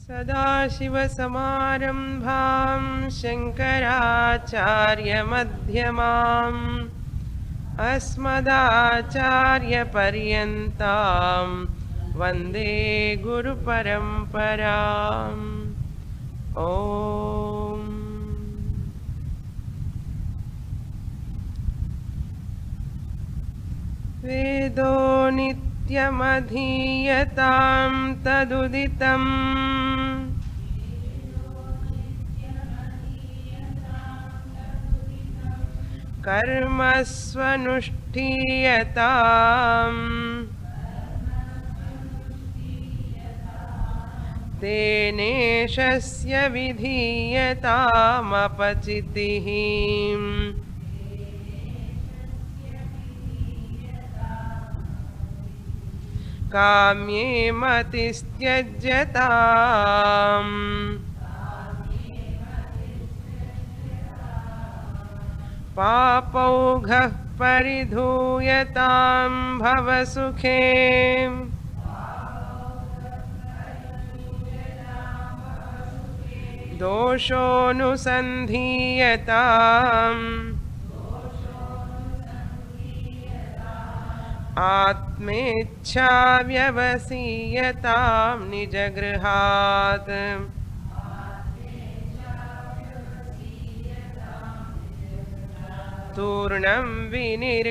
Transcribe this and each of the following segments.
सदाशिवसमारम्भां शङ्कराचार्यमध्यमाम् अस्मदाचार्यपर्यन्तां वन्दे गुरुपरम्पराम्। ॐ वेदो नित्यमधीयतां तदुदितम् कर्मस्वनुष्ठीयताम् तेनेशस्य विधीयतामपचितिः। काम्ये मतिस्त्यज्यताम् पापौघः परिधूयतां भवसुखे दोषोऽनुसन्धीयताम् आत्मेच्छाव्यवसीयतां निजगृहात्। तूर्णं विनिर्गम्यताम्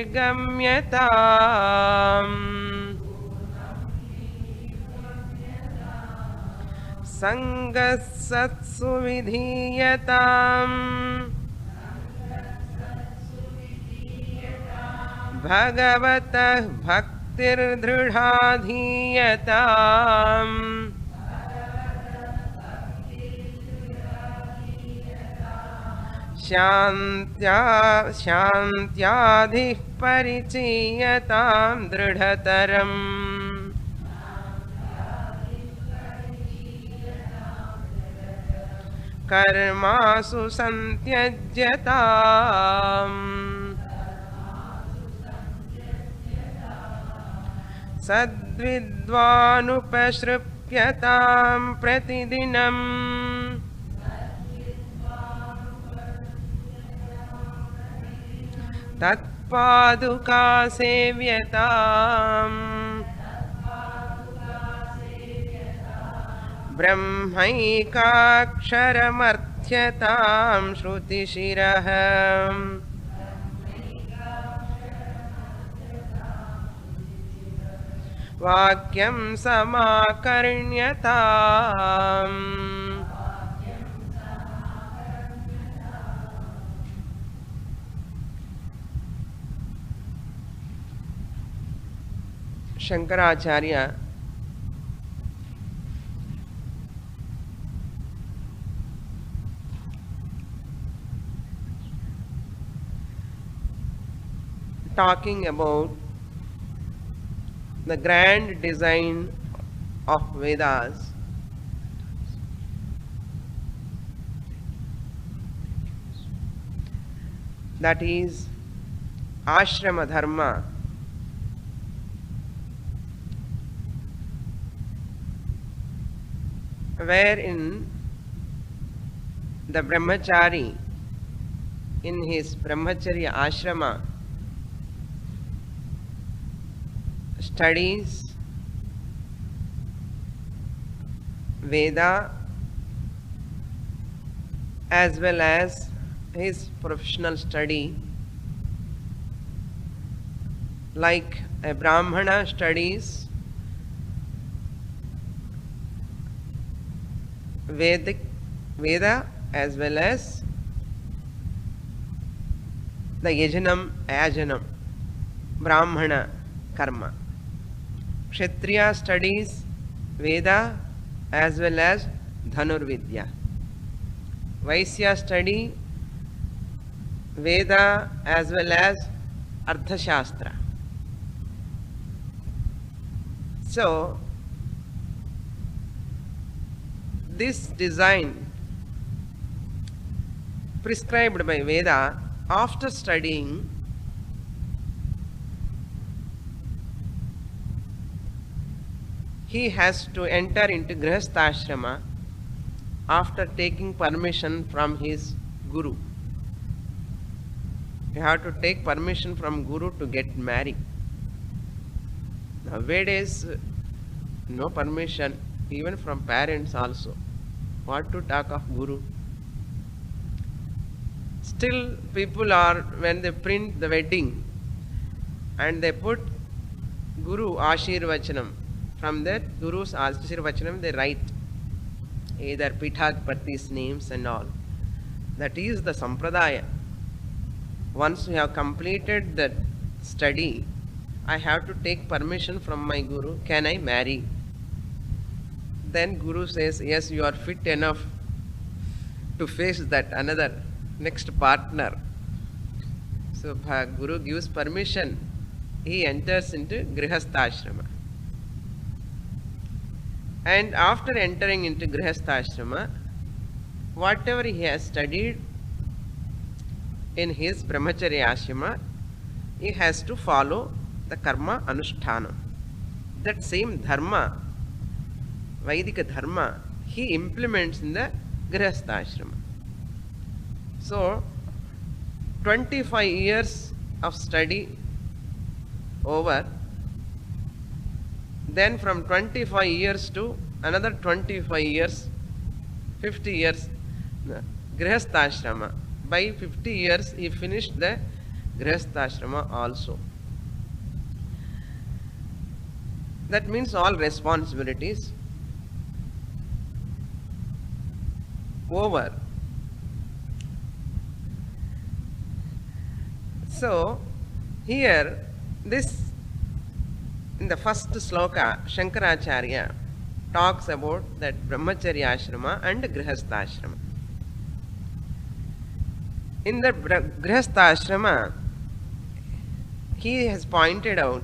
संगः सत्सु विधीयताम् भगवतः भक्तिर्दृढा धीयताम् शान्त्याधिः परिचीयतां दृढतरम्। कर्मासु सन्त्यज्यताम् सद्विद्वानुपसृप्यतां प्रतिदिनम् तत्पादुका सेव्यताम् ब्रह्मैकाक्षरमर्थ्यतां श्रुतिशिरः वाक्यं समाकर्ण्यताम्। Shankaracharya talking about the grand design of Vedas, that is ashrama dharma, wherein the brahmachari in his brahmacharya ashrama studies Veda as well as his professional study, like a Brahmana studies Veda as well as the Yajanam, Ajanam, Brahmana karma. Kshatriya studies Veda as well as Dhanurvidya. Vaisya study Veda as well as Arthashastra. So, this design prescribed by Veda, after studying, he has to enter into Grihastha Ashrama after taking permission from his guru. You have to take permission from guru to get married. Nowadays, no permission, even from parents also. What to talk of guru? Still, people are, when they print the wedding, and they put Guru Ashirvachanam. From that Guru's Ashirvachanam, they write either Pithakpati's names and all. That is the Sampradaya. Once we have completed that study, I have to take permission from my Guru. Can I marry? Then Guru says, yes, you are fit enough to face that another next partner. So Guru gives permission. He enters into Grihastha-ashrama. And after entering into Grihastha-ashrama, whatever he has studied in his Brahmacharya ashrama, he has to follow the karma anushthana. That same dharma, Vaidika dharma, he implements in the Grihastha-ashrama. So, 25 years of study over, then from 25 years to another 25 years, 50 years, Grihastha-ashrama. By 50 years, he finished the Grihastha-ashrama also. That means all responsibilities over. So, here, this, in the first sloka, Shankaracharya talks about that Brahmacharya ashrama and Grihastha ashrama. In the Grihastha ashrama, he has pointed out,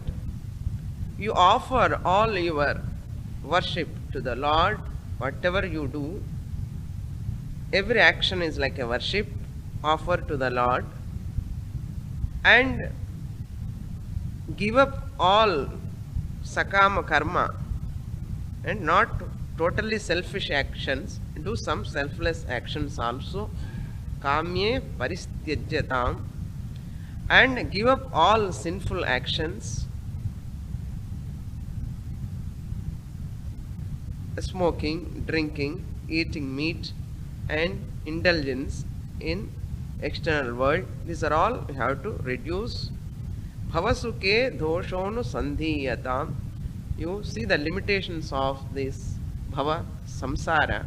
you offer all your worship to the Lord, whatever you do, every action is like a worship offered to the Lord, and give up all sakama karma and not totally selfish actions, do some selfless actions also, kamye paristhyajatam, and give up all sinful actions, smoking, drinking, eating meat, and indulgence in external world. These are all you have to reduce. Bhavasuke doshonu sandhiyatam. You see the limitations of this bhava, samsara.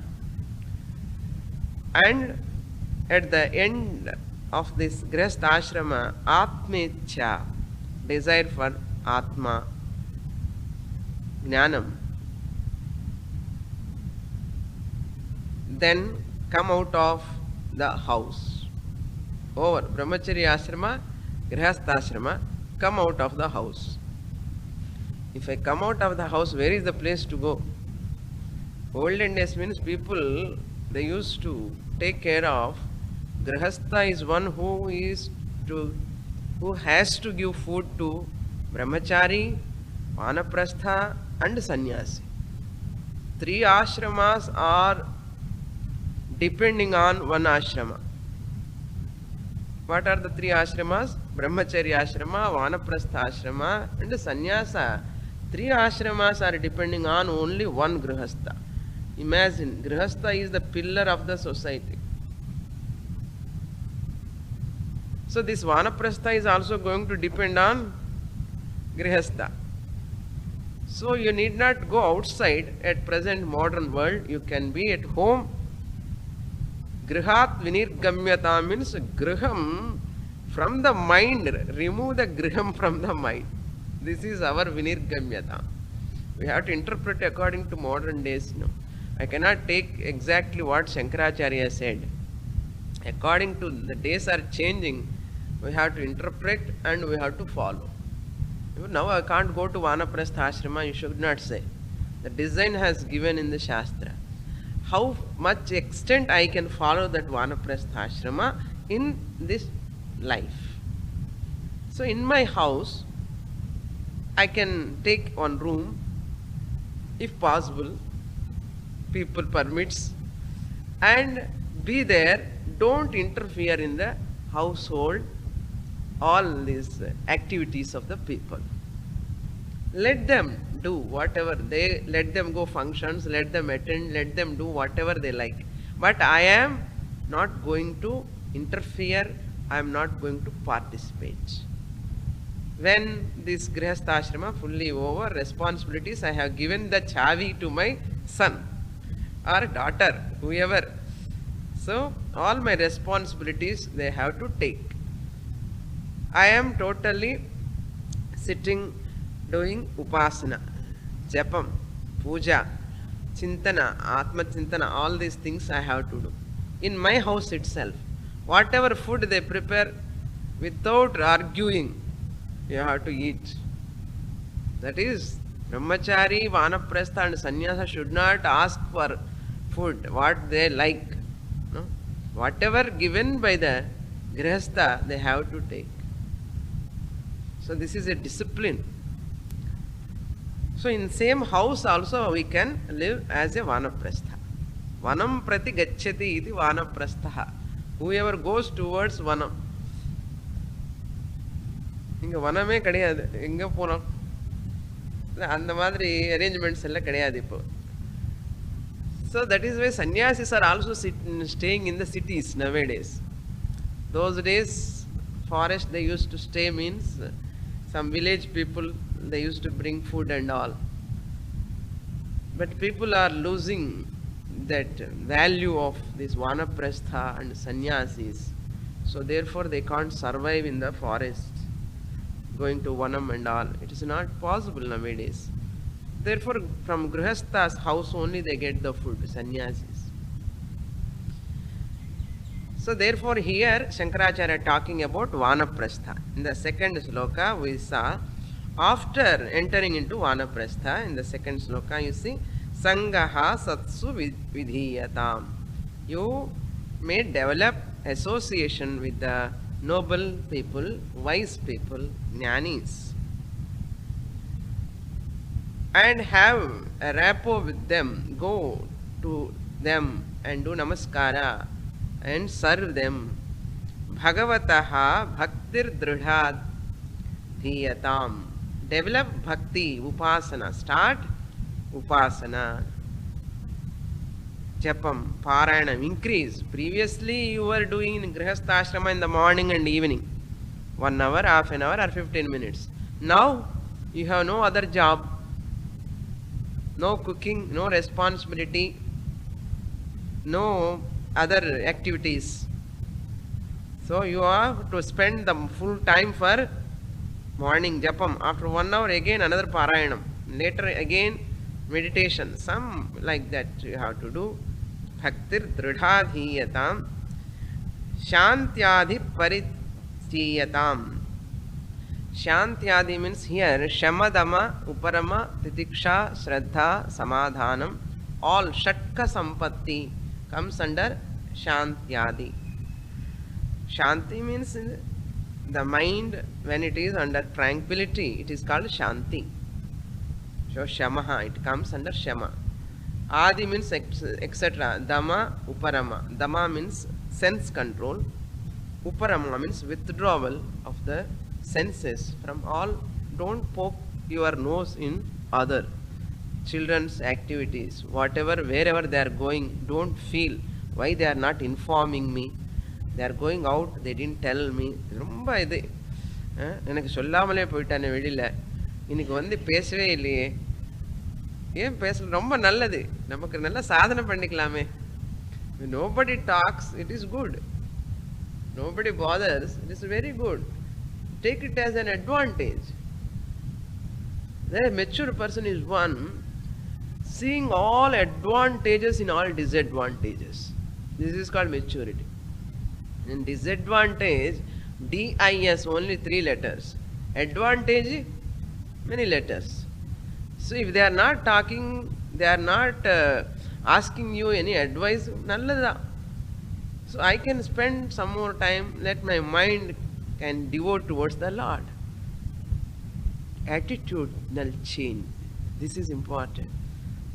And at the end of this Grihastha ashrama, atmecha, desire for atma, jnanam. Then come out of the house. Over. Brahmacharya ashrama, Grihastha ashrama, come out of the house. If I come out of the house, where is the place to go? Olden days means people, they used to take care of. Grihastha is one who has to give food to Brahmachari, Vanaprastha and Sannyasi. 3 ashramas are depending on one ashrama. What are the 3 ashramas? Brahmacharya ashrama, Vanaprastha ashrama and Sannyasa. 3 ashramas are depending on only one Grihastha. Imagine, Grihastha is the pillar of the society. So this Vanaprastha is also going to depend on Grihastha. So you need not go outside at present modern world. You can be at home. Grihat vinirgamyata means griham from the mind. Remove the griham from the mind. This is our vinirgamyata. We have to interpret according to modern days. No, I cannot take exactly what Shankaracharya said. According to the days are changing, we have to interpret and we have to follow. Now I can't go to Vanaprastha ashrama, you should not say. The design has given in the Shastra. How much extent I can follow that Vanaprastha ashrama in this life. So in my house, I can take one room, if possible, people permits, and be there. Don't interfere in the household, all these activities of the people. Let them do whatever they, let them go functions, let them attend, let them do whatever they like. But I am not going to interfere, I am not going to participate. When this Grihastha Ashrama fully over, responsibilities, I have given the chavi to my son or daughter, whoever. So all my responsibilities they have to take. I am totally sitting doing upasana, japam, puja, chintana, atma chintana, all these things I have to do. In my house itself, whatever food they prepare, without arguing, you have to eat. That is, brahmachari, vanaprastha and sannyasa should not ask for food, what they like. No? Whatever given by the grihastha, they have to take. So this is a discipline. So in same house also we can live as a vanaprastha. Vanam prati gacchati iti vanaprastha. Whoever goes towards vanam. இங்கே வனமே கிடையாது, எங்கே போனோம் அந்த மாதிரி arrangements எல்லாம் கிடையாது இப்போ. So that is why sannyasis are also staying in the cities nowadays. Those days forest they used to stay means some village people they used to bring food and all. But people are losing that value of this vanaprastha and sannyasis. So therefore they can't survive in the forest, going to vanam and all. It is not possible nowadays. Therefore from grihastha's house only they get the food, sannyasis. So therefore here Shankaracharya talking about vanaprastha. In the second sloka we saw, after entering into vanaprastha, in the second sloka you see, sangaha satsu vidhiyatam. You may develop association with the noble people, wise people, jnanis, and have a rapport with them. Go to them and do namaskara and serve them. Bhagavataha bhaktir dridhat dhiyatam. Develop bhakti, upasana. Start upasana. Japam, Paranam, increase. Previously you were doing in Grihastha Ashrama in the morning and evening. 1 hour, half an hour or 15 minutes. Now you have no other job, no cooking, no responsibility, no other activities. So you have to spend the full time for morning Japam. After 1 hour again another Parayanam. Later again meditation. Some like that you have to do. Bhaktir dridhadhiyatam. Shantyadhi parichiyatam. Shantyadi means here Shamadama, Uparama, Titiksha, Shraddha, Samadhanam. All Shatka Sampatti comes under Shantyadi. Shanti means the mind when it is under tranquility, it is called Shanti. So Shamaha, it comes under Shama. Adi means etc. Dama, Uparama. Dama means sense control. Uparama means withdrawal of the senses from all. Don't poke your nose in other children's activities. Whatever, wherever they are going, don't feel why they are not informing me. They are going out, they didn't tell me. ரொம்ப இது எனக்கு சொல்லாமலே போயிட்டானே வெளியில், இன்னைக்கு வந்து பேசவே இல்லையே, ஏன் பேசல, ரொம்ப நல்லது, நமக்கு நல்லா சாதனை பண்ணிக்கலாமே. Nobody talks, it is good. Nobody bothers, it is very good. Take it as an advantage. The mature person is one seeing all advantages in all disadvantages. This is called maturity. In disadvantage, DIS only 3 letters. Advantage, many letters. So if they are not talking, they are not asking you any advice, nalladha. So I can spend some more time, let my mind can devote towards the Lord. Attitudinal change. This is important.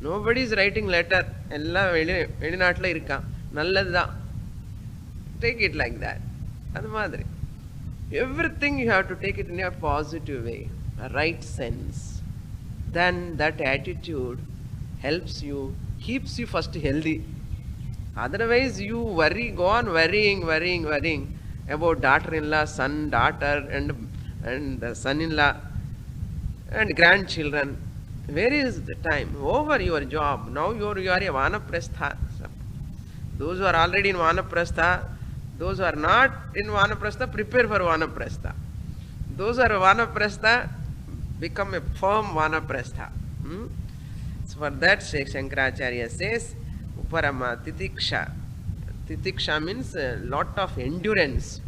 Nobody is writing letter. எல்லாம் வெளிநாட்டில் இருக்கான். Nalladha. Take it like that. Adu madri. Everything you have to take it in a positive way, a right sense. Then that attitude helps you, keeps you first healthy. Otherwise, you go on worrying about daughter-in-law, son, daughter, and son-in-law, and grandchildren. Where is the time? Over your job. Now you are a vanaprastha. Those who are already in vanaprastha, those who are not in vanaprastha, prepare for vanaprastha. Those who are vanaprastha, become a firm vanaprastha. So for that, Shankaracharya says, Uparama titiksha. Titiksha means a lot of endurance.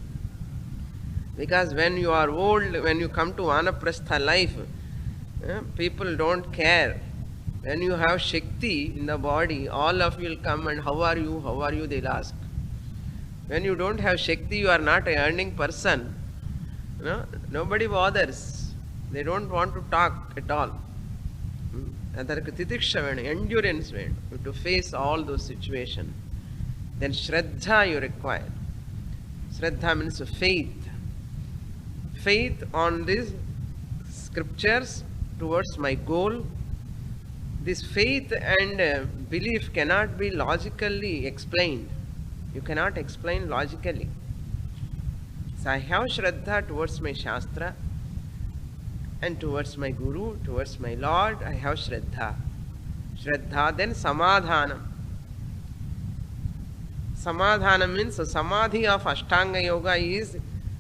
Because when you are old, when you come to vanaprastha life, people don't care. When you have Shakti in the body, all of you will come and how are you, they'll ask. When you don't have Shakti, you are not a earning person. Nobody bothers. They don't want to talk at all. Endurance to face all those situations. Then Shraddha you require. Shraddha means faith. Faith on these scriptures towards my goal. This faith and belief cannot be logically explained. You cannot explain logically. So I have Shraddha towards my Shastra and towards my Guru, towards my Lord, I have Shraddha. Shraddha, then Samadhanam. Samadhanam means Samadhi of Ashtanga Yoga is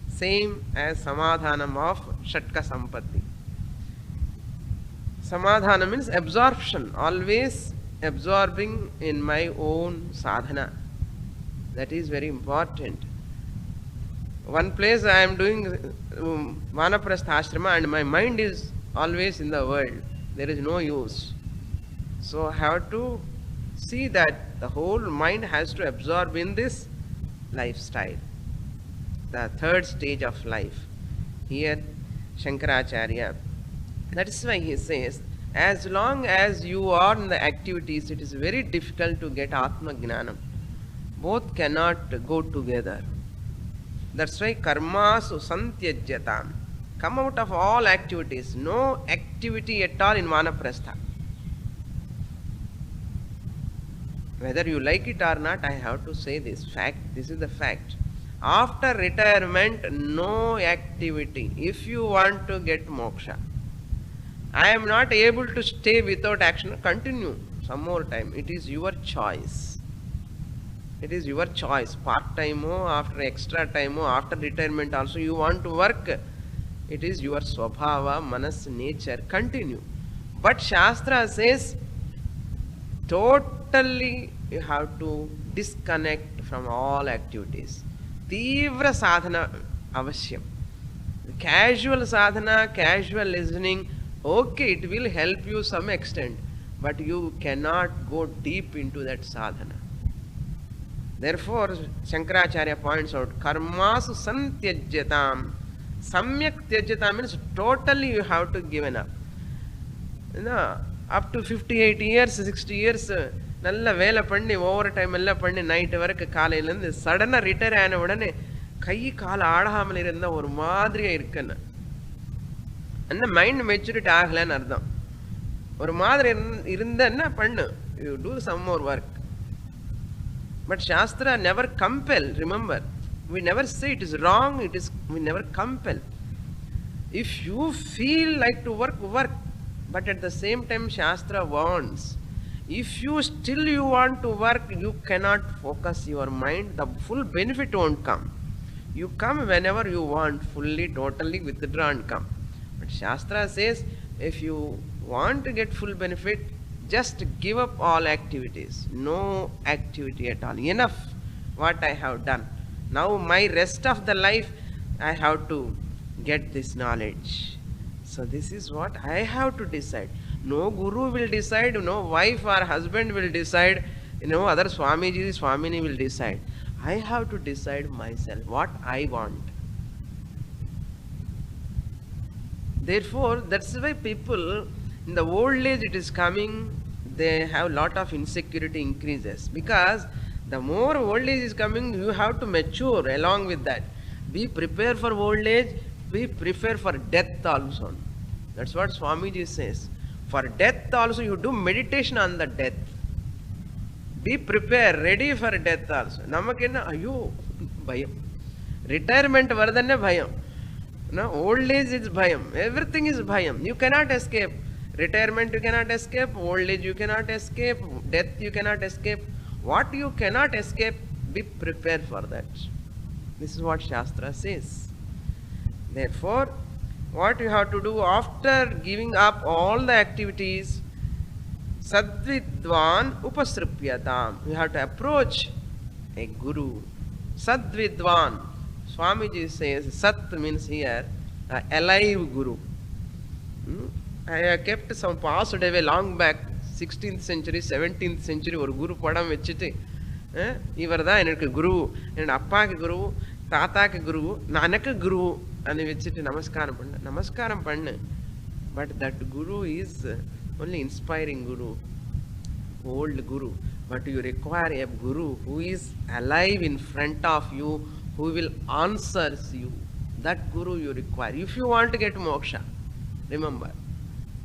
same as Samadhanam of Shatka Sampatti. Samadhana means absorption, always absorbing in my own sadhana. That is very important. One place I am doing Vanaprastha Ashrama and my mind is always in the world. There is no use. So I have to see that the whole mind has to absorb in this lifestyle. The third stage of life. Here Shankaracharya. That is why he says, as long as you are in the activities, it is very difficult to get Atma Gnanam. Both cannot go together. That's why karmasu santyajyatam. Come out of all activities. No activity at all in vanaprastha. Whether you like it or not, I have to say this fact. This is the fact. After retirement, no activity. If you want to get moksha, I am not able to stay without action. Continue some more time. It is your choice. It is your choice. Part-time or after extra time or after retirement also you want to work. It is your swabhava, manas, nature. Continue. But Shastra says totally you have to disconnect from all activities. Tivra sadhana avashyam. Casual sadhana, casual listening, okay, it will help you some extent, but you cannot go deep into that sadhana. Therefore, Shankaracharya points out, karmasu santyajyatam. Samyak tyajyatam means totally you have to give up. Up to 58 years, 60 years, நல்ல வேலை பண்ணி over time எல்லாம் பண்ணி night வரைக்கும் காலையிலேருந்து சடனாக retire ஆன உடனே கை கால் ஆடாமல் இருந்தால் ஒரு மாதிரியாக இருக்குன்னு அந்த மைண்ட் மெச்சூரிட்டி ஆகலைன்னு அர்த்தம். ஒரு மாதிரி இருந்தன்னா பண்ணு, you do some more work. But Shastra never compel, remember. We never say it is wrong, we never compel. If you feel like to work, work. But at the same time, Shastra warns. If you still you want to work, you cannot focus your mind. The full benefit won't come. You come whenever you want, fully, totally withdraw and come. But Shastra says, if you want to get full benefit, just give up all activities. No activity at all. Enough what I have done. Now my rest of the life, I have to get this knowledge. So this is what I have to decide. No guru will decide, no wife or husband will decide, no other Swamiji, Swamini will decide. I have to decide myself what I want. Therefore, that's why people in the old age it is coming, they have lot of insecurity increases because The more old age is coming, you have to mature along with that. Be prepared for old age, be prepared for death also. That's what Swamiji says. For death also, you do meditation on the death. Be prepared, ready for death also. Namakenna, ayo, bhayam. Retirement vardhanne bhayam. No, old age is bhayam. Everything is bhayam. You cannot escape. Retirement you cannot escape. Old age you cannot escape. Death you cannot escape. What you cannot escape, be prepared for that. This is what Shastra says. Therefore, what you have to do after giving up all the activities, Sadvidvan upasripyatam. You have to approach a guru. Sadvidvan. Swamiji says, Sat means here, alive guru. I have kept some passed away long back, 16th century, 17th century, ஒரு குரு படம் வச்சுட்டு இவர் தான் எனக்கு குரு, என்னோட அப்பாவுக்கு குரு, தாத்தாக்கு குரு, எனக்கு குரு అని வச்சுட்டு நமஸ்காரம் பண்ணு. But that guru is only inspiring guru, old guru. But you require a guru who is alive in front of you, who will answer you. That guru you require if you want to get moksha. Remember,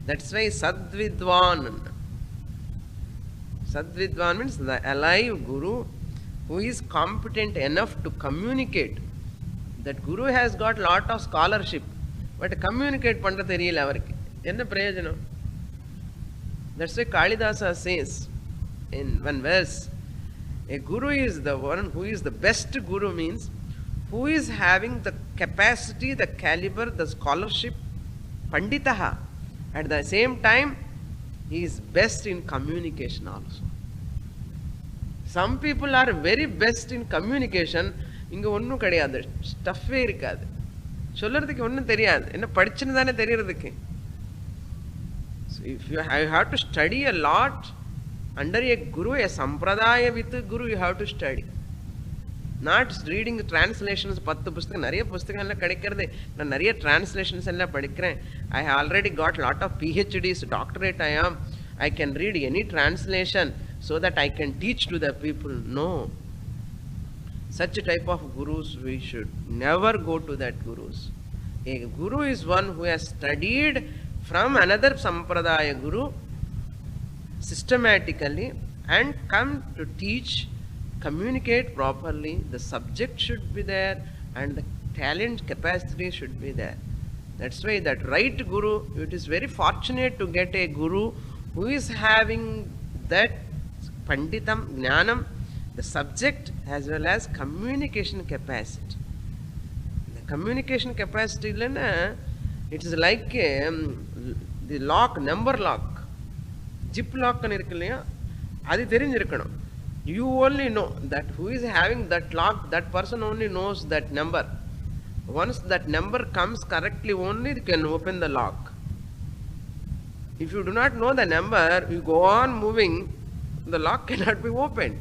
that's why Sadvidvan. Sadvidvan means the alive guru who is competent enough to communicate. That guru has got lot of scholarship, but communicate பண்ண தெரியல அவருக்கு. என்ன பிரயோஜனம்? That's why Kalidasa says in one verse, a guru is the one who is the best guru, means who is having the capacity, the caliber, the scholarship, panditaha. At the same time, he is best in communication also. Some people are very best in communication. இங்க ஒன்றும் கிடையாது, ஸ்டஃபே இருக்காது, சொல்றதுக்கு ஒன்றும் தெரியாது, என்ன படிச்சுன்னு தானே தெரியறதுக்கு. So if you have to study a lot under a guru, a sampradaya with a guru, you have to study. Not reading translations. 10 புஸ்தகம், நிறைய புஸ்தகங்கள்லாம் கிடைக்கிறது. நான் நிறைய translations எல்லாம் படிக்கிறேன். I have already got lot of PhDs, doctorate I can read any translation so that I can teach to the people. No. Such type of gurus, we should never go to that gurus. A guru is one who has studied from another sampradaya guru systematically and come to teach, communicate properly. The subject should be there and the talent capacity should be there. That's why that right guru, it is very fortunate to get a guru who is having that panditam, jnanam, the subject as well as communication capacity. The communication capacity, it is like the lock, number lock, zip lock kan irukku illaya, adu therinjirukkanum. You only know that who is having that lock, that person only knows that number. Once that number comes correctly, only you can open the lock. If you do not know the number, you go on moving, the lock cannot be opened.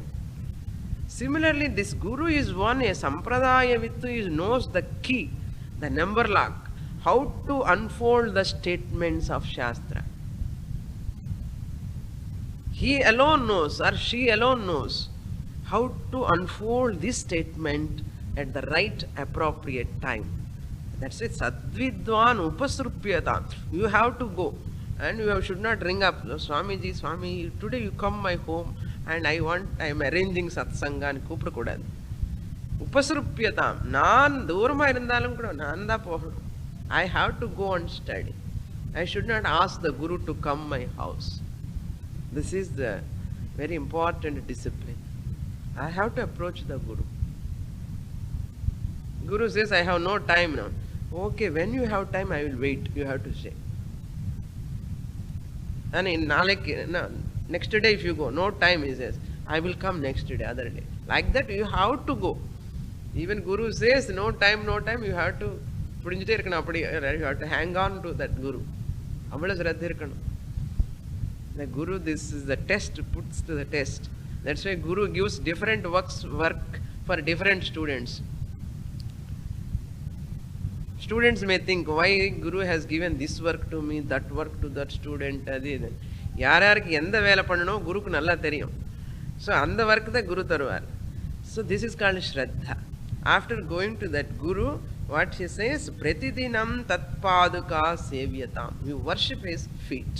Similarly, this guru is one, a sampradaya vittu, he knows the key, the number lock, how to unfold the statements of Shastra. He alone knows, or she alone knows, how to unfold this statement at the right appropriate time. That's it. Sadvidvan upasrupyatam. You have to go, and you should not ring up, Swamiji, Swami, today you come my home and I am arranging satsanga and கூப்பிடக்கூடாது. உபசருப்பியதாம். நான் தூரமா இருந்தாலும் கூட நான் தான் போகணும். I have to go and study. I should not ask the guru to come my house. This is the very important discipline. I have to approach the guru. Guru says, I have no time now. Okay, when you have time, I will wait. You have to say. And in next day if you go, no time, he says, I will come next day, other day. Like that you have to go. Even Guru says, no time, you have to புடிஞ்சிட்டே இருக்கணும். அப்படி you have to hang on to that Guru. அவ்வளவு ஸ்ரத்த இருக்கணும். The Guru, this is the test, puts to the test. That's why Guru gives different work for different students. Students may think, why Guru has given this work to me, that work to that student. யார் யாருக்கு எந்த வேலை பண்ணணும் குருக்கு நல்லா தெரியும். So அந்த work the Guru தருவார். So this is called Shraddha. After going to that Guru, what he says, Pratidinam Tatpaduka Sevyatam. You worship his feet.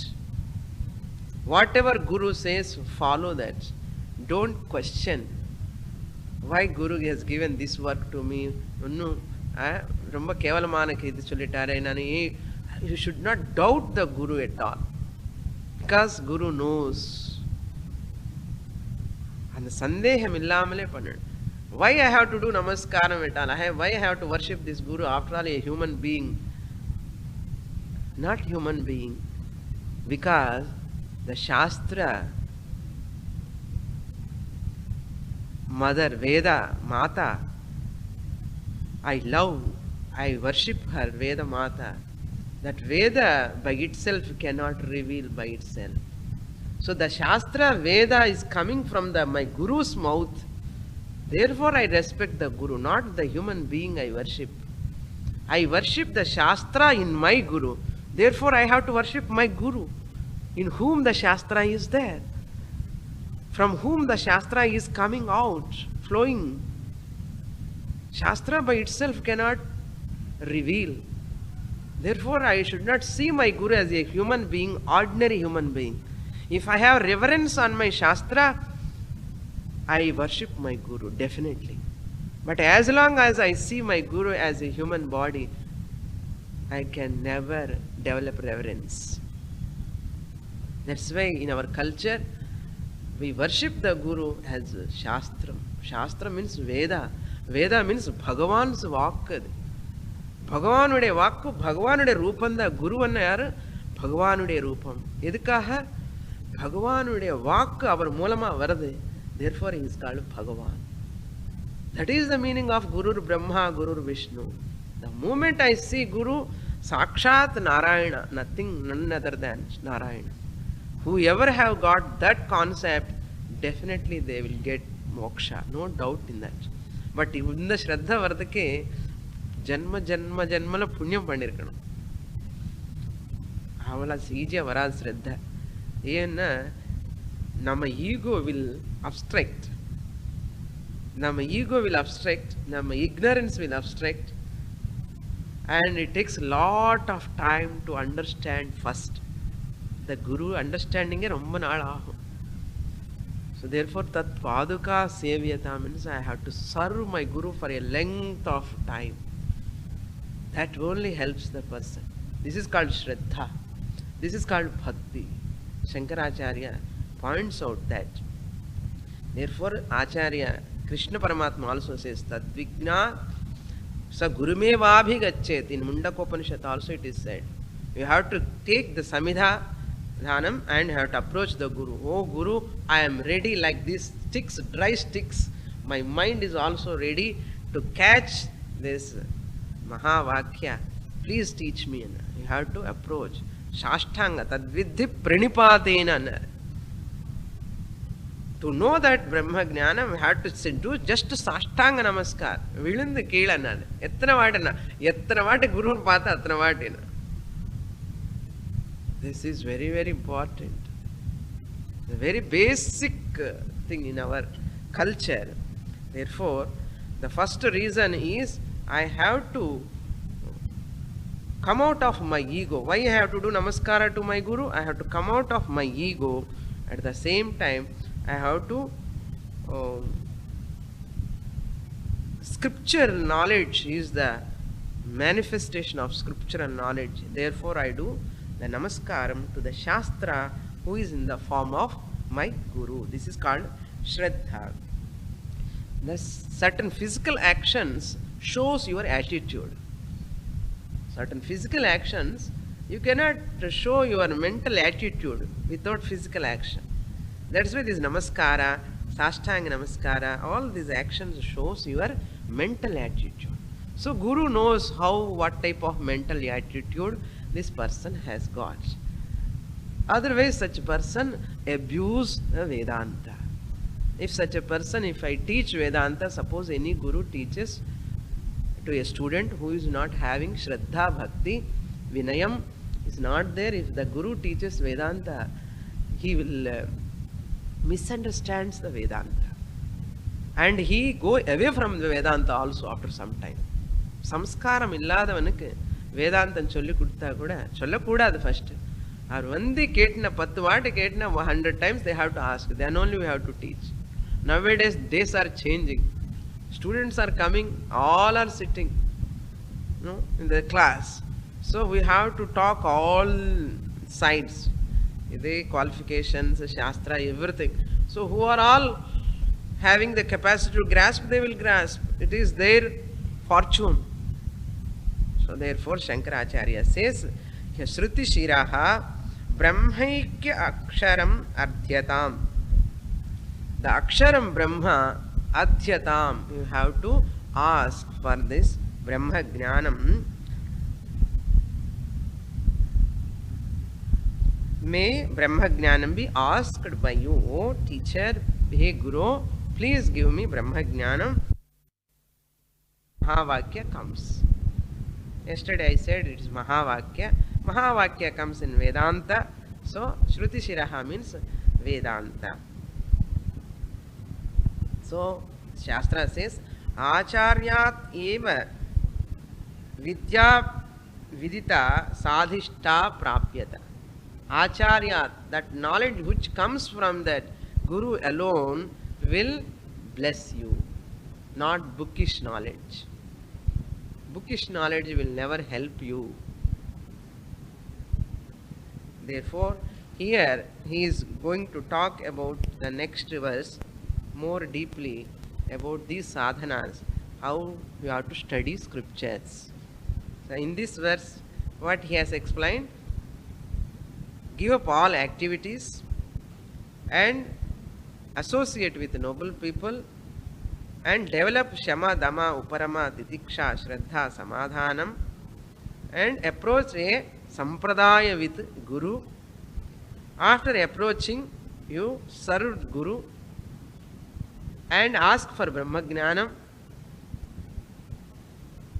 Whatever Guru says, follow that. Don't question why Guru has given this work to me. ரொம்ப கேவலமான இது சொல்லிட்டாரே நான். You should not doubt the Guru at all. Because Guru knows. அந்த சந்தேகம் இல்லாமலே பண்ணணும். Why I have to do namaskaram at all? Why I have to worship this Guru? After all, a human being. Not human being. Because the Shastra, Mother, Veda, Mata, I love, I worship her, Veda Mata. That Veda by itself cannot reveal by itself. So the Shastra Veda is coming from my Guru's mouth. Therefore I respect the Guru, not the human being I worship. I worship the Shastra in my Guru. Therefore I have to worship my Guru, in whom the Shastra is there, from whom the Shastra is coming out, flowing. Shastra by itself cannot reveal. Therefore I should not see my Guru as a human being, ordinary human being. If I have reverence on my Shastra, I worship my Guru, definitely. But as long as I see my Guru as a human body, I can never develop reverence. That's why in our culture, we worship the Guru as Shastra. Shastra means Veda. Veda means Bhagavan's Vak. Bhagavanudaya Vak, Bhagavanudaya Rupam. The Guru anna yaru? Bhagavanudaya Rupam. Edukkaha? Bhagavanudaya Vak our moolama varade. Therefore, he is called Bhagavan. That is the meaning of Guru Brahma, Guru Vishnu. The moment I see Guru, Sakshat Narayana, nothing, none other than Narayana. Whoever have got that concept, definitely they will get moksha. No doubt in that. But in the Shraddha Vardake, Janma Janma Janmala Punyam Pandirkanam. Avala Sija Varad Shraddha. Yena Nama ego will abstract. Nama ego will abstract. Nama ignorance will abstract. And it takes a lot of time to understand first. The Guru understanding is romba naal aagum. So therefore, tat paduka sevyata means I have to serve my Guru for a length of time. That only helps the person. This is called Shraddha. This is called Bhakti. Shankaracharya points out that. Therefore, Acharya Krishna Paramatma also says Tadvigna sa gurume vabhi gachet. In Mundakopanishad also it is said. You have to take the Samidha Dhanam and you have to approach the Guru. Oh Guru, I am ready like these sticks, dry sticks. My mind is also ready to catch this Mahavakya. Please teach me. You have to approach. Shashtanga Tadvidhi Pranipatena. To know that Brahma Jnana, we have to do just Sashtanga Namaskar. Vilindu Keelanana. Ettana vaatana. Ettana vaate Guru Pata Attana vaatina. This is very, very important. The very basic thing in our culture. Therefore, the first reason is I have to come out of my ego. Why I have to do Namaskara to my Guru? I have to come out of my ego. At the same time, I have to scriptural knowledge is the manifestation of scriptural knowledge. Therefore, I do the namaskaram to the Shastra who is in the form of my Guru. This is called Shraddha. The certain physical actions shows your attitude. Certain physical actions, you cannot show your mental attitude without physical action. That's why this namaskara, sashtanga namaskara, all these actions shows your mental attitude. So Guru knows what type of mental attitude this person has got. Otherwise, such a person abuse Vedanta. If such a person, if I teach Vedanta, suppose any Guru teaches to a student who is not having Shraddha, Bhakti, Vinayam is not there. If the Guru teaches Vedanta, he will misunderstands the Vedanta. And he go away from the Vedanta also after some time. Samskaram illadavanukku Vedantam solli kudutha kuda sollakudadu first. Or vandi ketna 10 vaati ketna 100 times they have to ask. Then only we have to teach. Nowadays days are changing. Students are coming, all are sitting, in the class. So we have to talk all sides. The qualifications, Shastra, everything. So who are all having the capacity to grasp, they will grasp. It is their fortune. So therefore Shankaracharya says, Shruti Shiraha Brahmaikya Aksharam Ardhyatam. The Aksharam Brahma Adhyatam. You have to ask for this Brahma Jnanam. May Brahma Jnanam be asked by you, oh teacher, hey Guru, please give me Brahma Jnanam. Mahavakya comes. Yesterday I said it is Mahavakya. Mahavakya comes in Vedanta. So Shruti Shiraha means Vedanta. So Shastra says, Acharyat eva vidya vidita sadhishta prapyata. Acharyat, that knowledge which comes from that Guru alone will bless you, not bookish knowledge. Bookish knowledge will never help you. Therefore, here he is going to talk about the next verse more deeply about these sadhanas, how you have to study scriptures. So in this verse, what he has explained, give up all activities and associate with noble people and develop Shama, Dama, Uparama, Titiksha, Shraddha, Samadhanam, and approach a Sampradaya with Guru. After approaching, you serve Guru and ask for Brahma Jnanam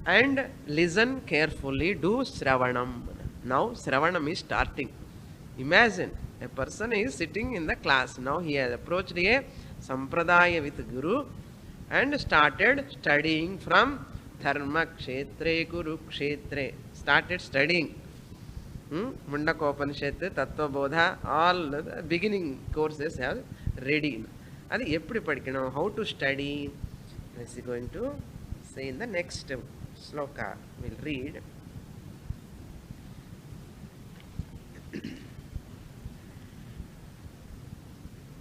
and listen carefully, do Shravanam. Now Shravanam is starting. Imagine a person is sitting in the class. Now he has approached a Sampradaya with Guru and started studying from Dharma Kshetre, Guru Kshetre. Started studying. Mundakopanishad, Tattva Bodha, all the beginning courses have ready. Adi eppadi padikkanum, how to study? This is going to say in the next sloka. We'll read.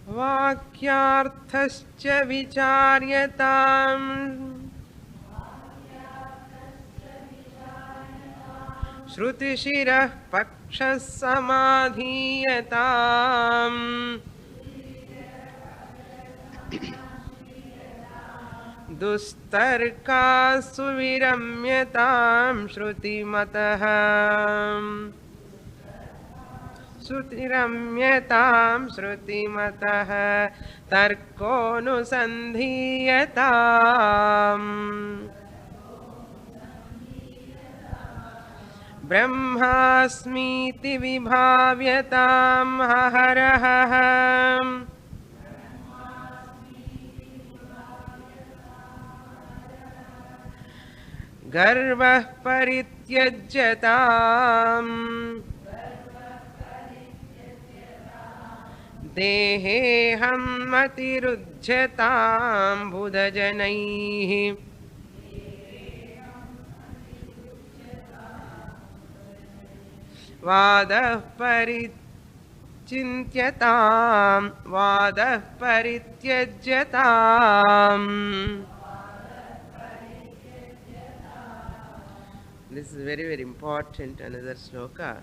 Vakyarthascha vicharyatam Shruti shirah pakshas samadhiyatam Dustarka suviramyatam Shruti mataham Sutiramyatam Shruti matah Tarkonusandhiyatam Brahmasmiti vibhavyatam haharaham Garvah parityajyatam Deheham matirujyatam budhajanaihi Vadah parichintyatam Vadah parityajyatam. This is very, very important. Another sloka.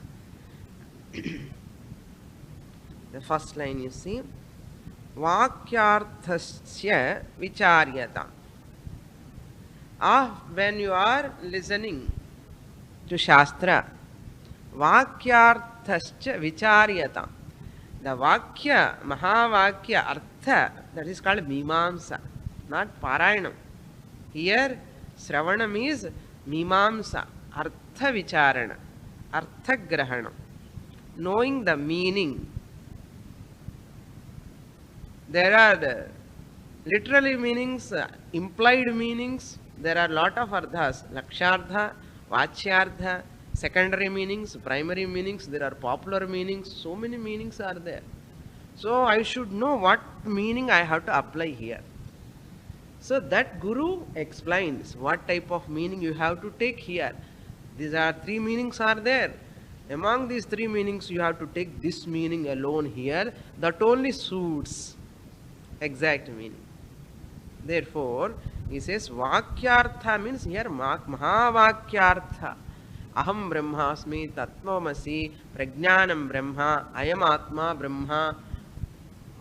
The first line you see, Vakyarthasya vicharyata. When you are listening to Shastra, Vakyarthasya vicharyata. The Vakya, Mahavakya, Artha, that is called Mimamsa, not Parayanam. Here, Sravanam is Mimamsa, Artha Vicharana, Artha Grahanam. Knowing the meaning. There are the literally meanings, implied meanings. There are lot of ardhas, lakshartha, vachyartha, secondary meanings, primary meanings. There are popular meanings. So many meanings are there. So I should know what meaning I have to apply here. So that Guru explains what type of meaning you have to take here. These are three meanings are there. Among these three meanings, you have to take this meaning alone here. That only suits exact meaning. Therefore, he says Vakyartha means here Mahavakyartha. Aham Brahmasmi, Tattvamasi, Prajnanam Brahma, Ayam Atma Brahma.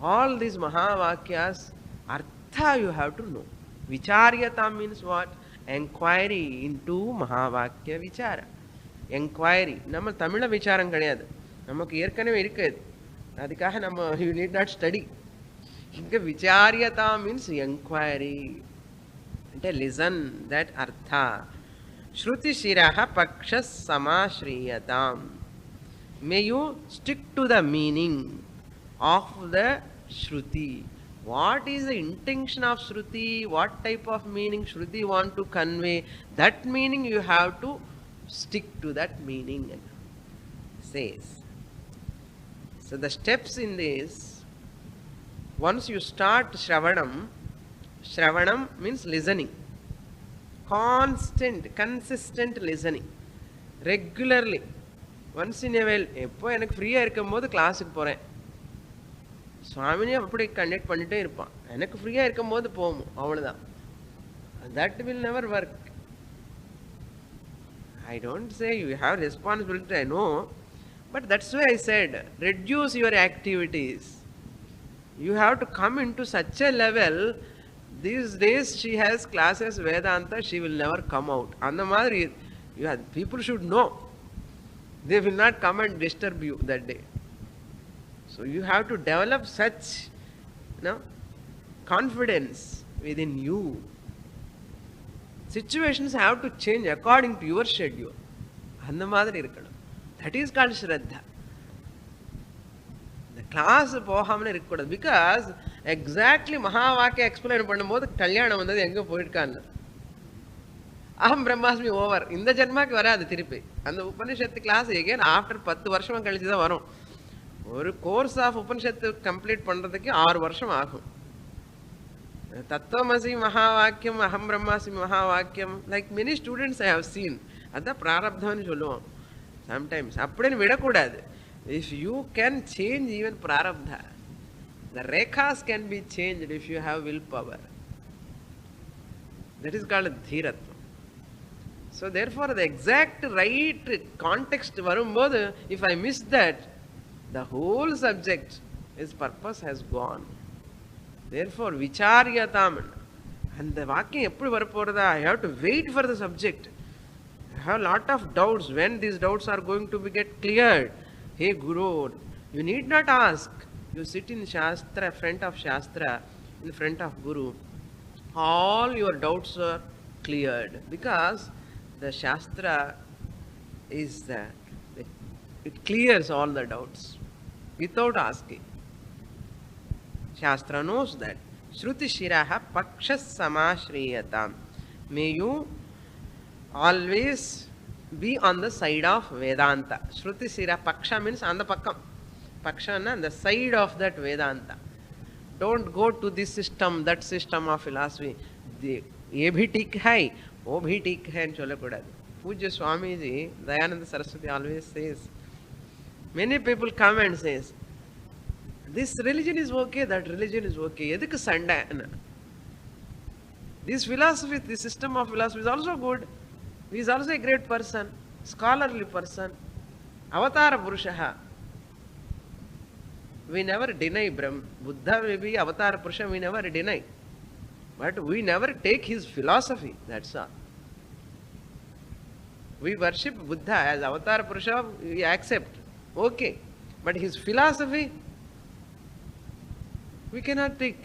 All these Mahavakyas, Artha you have to know. Vicharyata means what? Enquiry into Mahavakya Vichara. Enquiry. நம்ம தமிழ விசாரம் கிடையாது, நமக்கு ஏற்கனவே இருக்குது, அதுக்காக நம்ம you need not study. இங்க விசாரியதா means enquiry, అంటే listen, that artha. Shruti shiraha pakshas samashriyataam. May you stick to the meaning of the Shruti. What is the intention of Shruti? What type of meaning Shruti want to convey? That meaning you have to stick to that meaning, says. So the steps in this, once you start Shravanam means listening. Consistent listening. Regularly. Once in a while, எப்போ எனக்கு ஃப்ரீயாக இருக்கும் போது கிளாஸுக்கு போகிறேன், சுவாமினியை அப்படி conduct பண்ணிகிட்டே இருப்பான், எனக்கு ஃப்ரீயாக இருக்கும் போது போகும், அவ்வளோதான். That will never work. I don't say you have responsibility, I know, but that's why I said reduce your activities. You have to come into such a level. These days she has classes Vedanta, she will never come out. And the madri, people should know. They will not come and disturb you that day. So you have to develop such confidence within you. Situations have to change according to your schedule. அந்த மாதிரி இருக்கணும். That is called Shraddha. The class போகாமலே இருக்கக்கூடாது. Because exactly மகாவாக்கிய explain பண்ணும்போது கல்யாணம் வந்தது எங்கே போயிருக்கான்னு, அகம் பிரம்மாஸ்மி ஓவர், இந்த ஜென்மாக்கு வராது திருப்பி. அந்த உபனிஷத்து கிளாஸ் எகேன் ஆஃப்டர் 10 வருஷம் கழிச்சு தான் வரும். ஒரு கோர்ஸ் ஆஃப் உபனிஷத்து கம்ப்ளீட் பண்ணுறதுக்கு 6 வருஷம் ஆகும். Tattvamasi Mahavakyam, Aham Brahmasmi Mahavakyam, like many students I have seen, அதான் பிராரப்தம்னு சொல்லுவோம் sometimes. அப்படின்னு விடக்கூடாது. If you can change even prarabdha, the rekhas can be changed if you have willpower. That is called dhiratva. So therefore the exact right context வரும்போது, if I miss that, the whole subject, its purpose has gone. Therefore vicharyatam, and the vakyam eppadi varaporadha, I have to wait for the subject. I have a lot of doubts. When these doubts are going to be get cleared, hey Guru, you need not ask. You sit in Shastra, front of Shastra, in front of Guru. All your doubts are cleared, because the Shastra is it clears all the doubts without asking. Shastra knows that. Shruti shiraha pakshas samashriyatam. May you always be on the side of Vedanta. Shruti shira paksha means on the pakkam. Paksha na the side of that Vedanta. Don't go to this system, that system of philosophy. ये भी ठीक है, वो भी ठीक है चलकूडదు. Pujya Swamiji Dayananda Saraswati always says, many people come and says, this religion is okay, that religion is okay. Edukku Sunday? This philosophy, this system of philosophy is also good. He is also a great person, scholarly person, avatara purushaha. We never deny Brahma. Buddha may be avatara purusha, we never deny. But we never take his philosophy, that's all. We worship Buddha as avatara purusha, we accept. Okay. But his philosophy, we cannot take.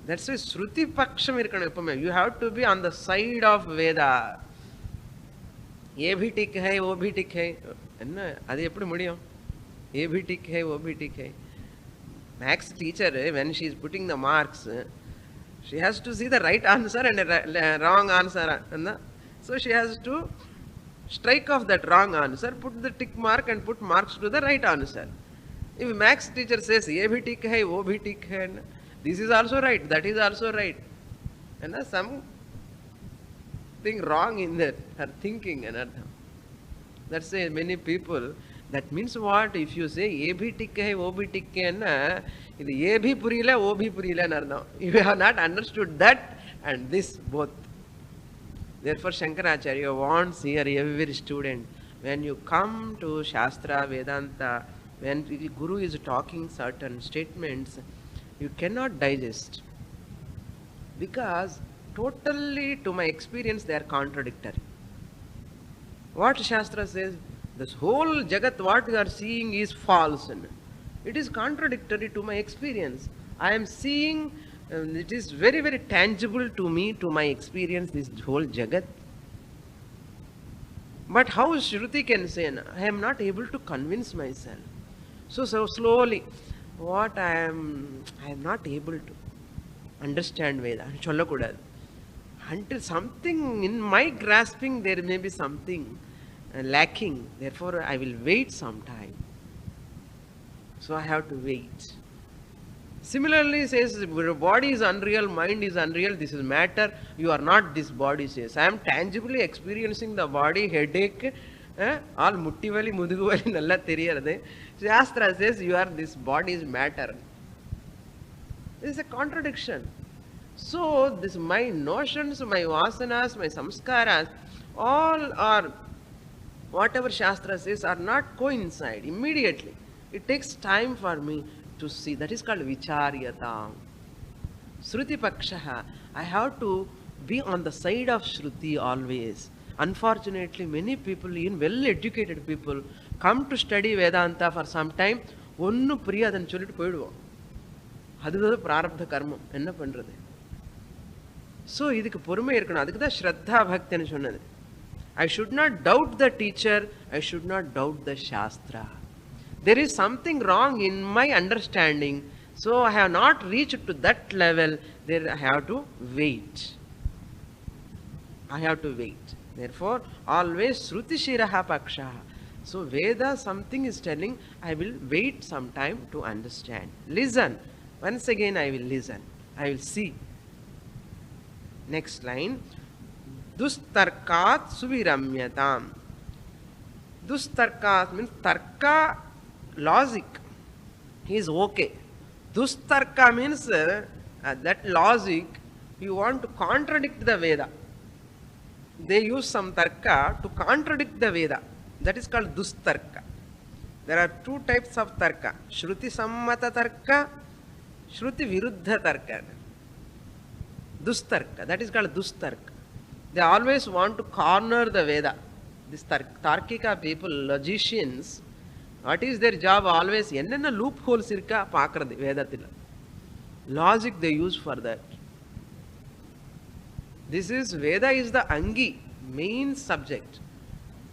That's why Shruti Paksham irukkanum. You have to be on the side of Veda. Ye bhi ठीक है, वो भी ठीक है. என்ன அது எப்படி முடியும்? ये भी ठीक है, वो भी ठीक है. Max teacher, when she is putting the marks, she has to see the right answer and a wrong answer. So she has to strike off that wrong answer, put the tick mark and put marks to the right answer. If Max teacher says, ye bhi tick hai, wo bhi tick hai, this is also right, that is also right. And something wrong in that, her thinking. That's why many people, that means what? If you say, ye bhi tick hai, wo bhi tick hai, ye bhi purila, wo bhi purila. You have not understood that and this both. Therefore, Shankaracharya wants here every student, when you come to Shastra, Vedanta, when the Guru is talking certain statements, you cannot digest. Because totally, to my experience, they are contradictory. What Shastra says, this whole Jagat, what you are seeing is false. It is contradictory to my experience. I am seeing, it is very, very tangible to me, to my experience, this whole Jagat. But how Shruti can say, I am not able to convince myself. So slowly, what I am not able to understand Veda. Until something in my grasping, there may be something lacking. Therefore, I will wait some time. So I have to wait. Similarly, says, body is unreal, mind is unreal, this is matter, you are not this body, says. I am tangibly experiencing the body, headache, all muttivali, muduguvali, nalla theriyarade. Shastra says, you are this body is matter. This is a contradiction. So, this my notions, my vasanas, my samskaras, all are, whatever Shastra says, are not coincide immediately. It takes time for me to see. That is called vicharyata. Shruti pakshaha. I have to be on the side of Shruti always. Unfortunately, many people, even well-educated people, come to study Vedanta for some time. Onnu priyadan solittu poiduvom. Adhu prarabdha karmam. Enna pandrathu? So, idhukku porumai irukkanum. Adukku da Shraddha Bhakti nu sonnathu. I should not doubt the teacher. I should not doubt the Shastra. There is something wrong in my understanding, so I have not reached to that level. There I have to wait. I have to wait. Therefore, always Shruti Shiraha Pakshaha. So, Veda something is telling, I will wait some time to understand. Listen. Once again, I will listen. I will see. Next line. Dustarkat Suviramyatam. Dustarkat means tarka, logic. He is okay. Dustarka means that logic, you want to contradict the Veda. They use some tarka to contradict the Veda. That is called dustarka. There are two types of tarka. Shruti sammata tarka, Shruti viruddha tarka. Dustarka. That is called dustarka. They always want to corner the Veda. These Tarkika people, logicians, what is their job always? Enna loopholes irka paakradhi Vedathila. Logic they use for that. This is Veda is the Angi, main subject.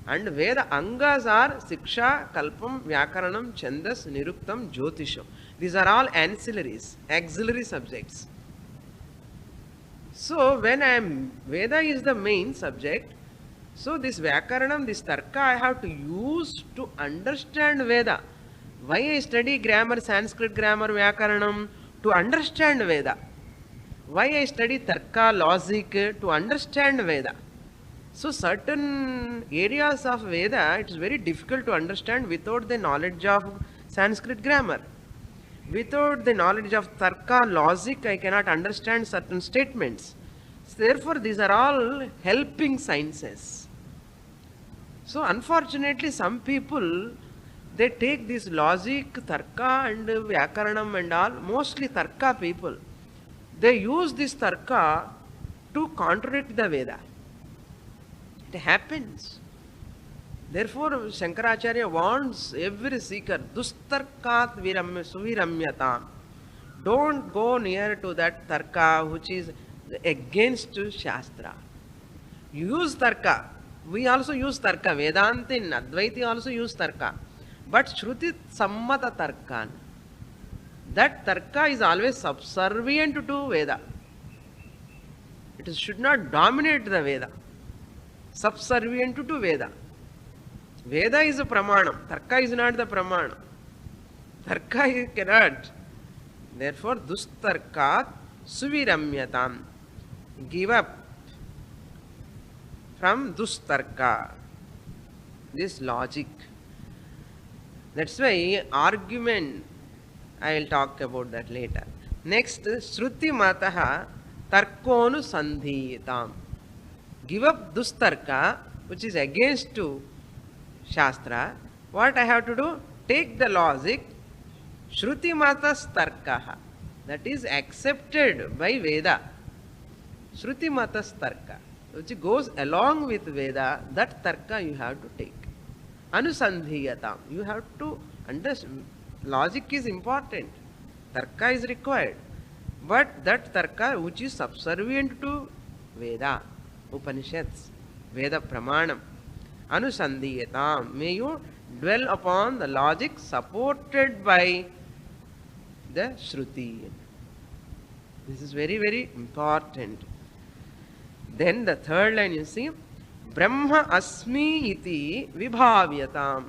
And Veda Angas are Siksha, Kalpam, Vyakaranam, Chandas, Niruktam, Jyotisham. These are all ancillaries, auxiliary subjects. So when Veda is the main subject, so this Vyakaranam, this Tarka I have to use to understand Veda. Why I study grammar, Sanskrit grammar, Vyakaranam? To understand Veda. Why I study Tarka, logic? To understand Veda. So certain areas of Veda, it is very difficult to understand without the knowledge of Sanskrit grammar. Without the knowledge of Tarka, logic, I cannot understand certain statements. So therefore, these are all helping sciences. So unfortunately, some people, they take this logic, Tarka and Vyakaranam and all, mostly Tarka people, they use this Tarka to contradict the Veda. It happens. Therefore, Shankaracharya wants every seeker, Dustarkat Suviramyatam. Don't go near to that Tarka which is against Shastra. Use Tarka. We also use Tarka. Vedanta in Advaiti also use Tarka. But Shruti Sammata Tarkan. that tarka is always subservient to Veda. It should not dominate the Veda. Subservient to Veda. Veda is a pramanam. Tarka is not the pramanam. Tarka cannot. Therefore, dustarkat suviramyatam. Give up from dustarka. This logic. That's why argument, I will talk about that later. Next, Shruti Mataha Tarkonu Sandhiyatam. Give up dustarka, which is against to Shastra. What I have to do? Take the logic, Shruti Matas Tarkaha. That is accepted by Veda. Shruti Matas Tarka, which goes along with Veda, that Tarka you have to take. Anusandhiyatam. You have to understand. Logic is important. Tarka is required. But that Tarka which is subservient to Veda, Upanishads, Veda Pramanam. Anusandhiyatam. May you dwell upon the logic supported by the Shruti. This is very, very important. Then the third line you see, Brahma asmi iti vibhavyatam.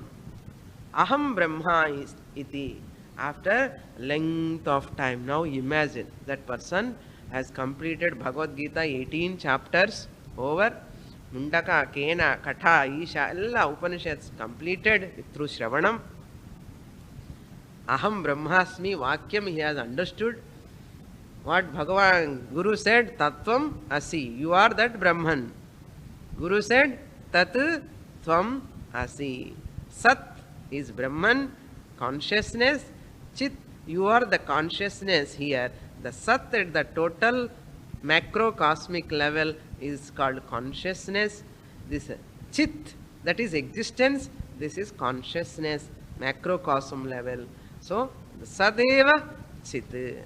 Aham Brahma iti. After length of time. Now imagine that person has completed Bhagavad Gita 18 chapters over. Mundaka, Kena, Katha, Isha, all Upanishads completed through Shravanam. Aham Brahmasmi Vakyam he has understood. What Bhagavan Guru said, Tattvam Asi. You are that Brahman. Guru said, Tat Tvam Asi. Sat is Brahman, consciousness. Chit, you are the consciousness here. The Sat at the total macrocosmic level is called consciousness. This Chit, that is existence. This is consciousness, macrocosm level. So, Sadeva Chit.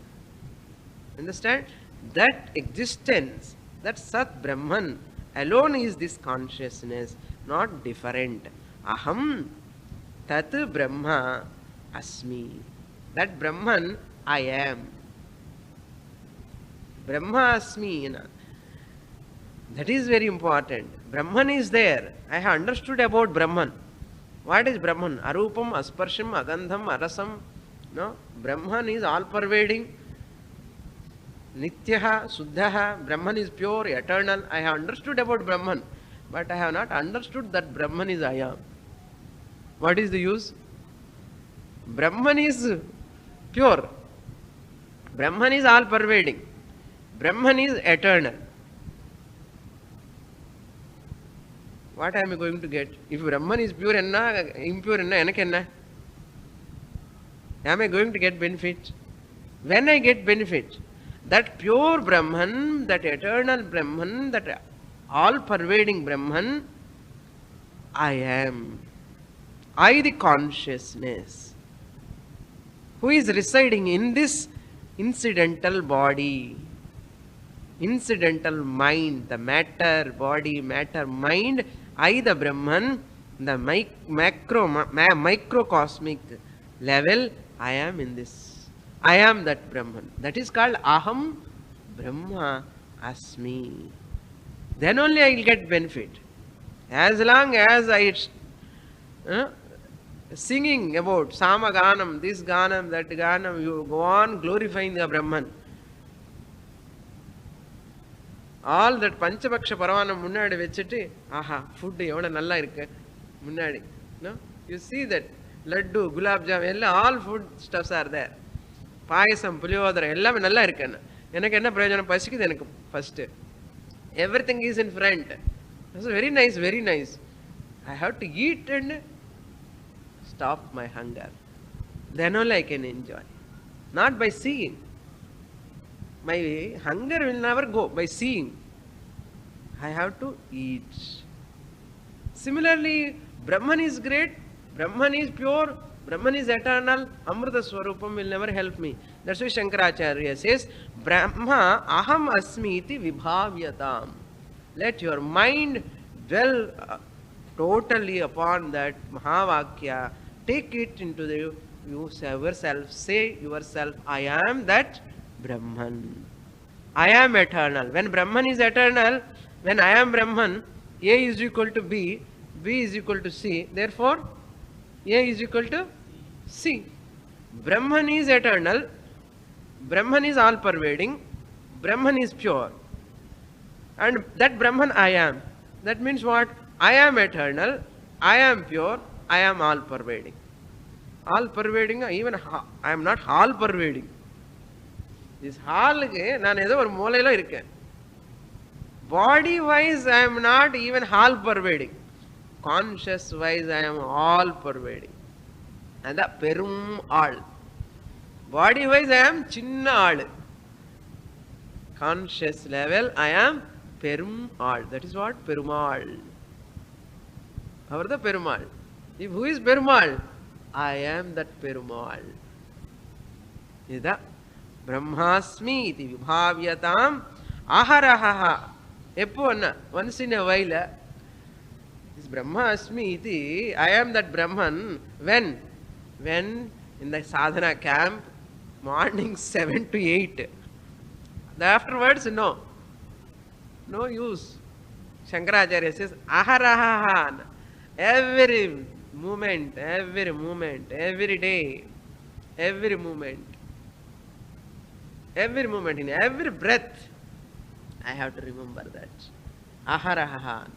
Understand? That existence, that Sat Brahman alone is this consciousness, not different. Aham Tat Brahma Asmi. That Brahman I am. Brahma Asmi. That is very important. Brahman is there. I have understood about Brahman. What is Brahman? Arupam, Asparsham, Agandham, Arasam. No? Brahman is all pervading. Nityaha, Suddhaha. Brahman is pure, eternal. I have understood about Brahman. But I have not understood that Brahman is I am. What is the use? Brahman is pure. Brahman is all pervading. Brahman is eternal. What am I going to get? If Brahman is pure and impure, am I going to get benefit? When I get benefit, that pure Brahman, that eternal Brahman, that all pervading Brahman, I am. I, the consciousness, who is residing in this incidental body, incidental mind, the matter, body, matter, mind, I, the Brahman, the microcosmic level, I am in this. I am that Brahman. That is called Aham Brahma Asmi. Then only I will get benefit. As long as I singing about Sama Ganam, this Ganam, that Ganam, you go on glorifying the Brahman. All that Panchapaksha Paravanam munnadi vechittu, aha, food evada nalla irukku munnadi. No? You see that laddu, gulab jam, all food stuffs are there. Payasam, puliyodara, ellame nalla irukku. Enakku enna prayojanam pasikudhu enakku first. Everything is in front. That's very nice, very nice. I have to eat and stop my hunger. Then only I can enjoy. Not by seeing. My hunger will never go by seeing. I have to eat. Similarly, Brahman is great, Brahman is pure, Brahman is eternal, Amrita Swarupam will never help me. That's why Shankaracharya says, Brahma aham asmi iti vibhavyatam. Let your mind dwell totally upon that Mahavakya. Take it into the You yourself say yourself, I am that Brahman. I am eternal. When Brahman is eternal, when I am Brahman, A is equal to B, B is equal to C. Therefore, A is equal to C. Brahman is eternal. Brahman is all pervading. Brahman is pure. And that Brahman I am. That means what? I am eternal. I am pure. I am all pervading. All pervading, even I am not all pervading. This haalukku naan edho or moolayila irukken. Body wise I am not even all pervading. Conscious wise I am all pervading. And the perum all. Body wise I am chinna all. Conscious level I am perum all. That is what? Perumal. How are the Perumal? If who is Perumal? I am that Perumal. Ida Brahmasmi iti vibhavyatam aharaha. Eppo once in a while, this Brahmasmi iti, I am that Brahman. When? When in the sadhana camp, morning 7 to 8. Afterwards, no. No use. Shankaracharya says, aharaha. Every moment, every day, every moment, in every breath, I have to remember that. Aharaha.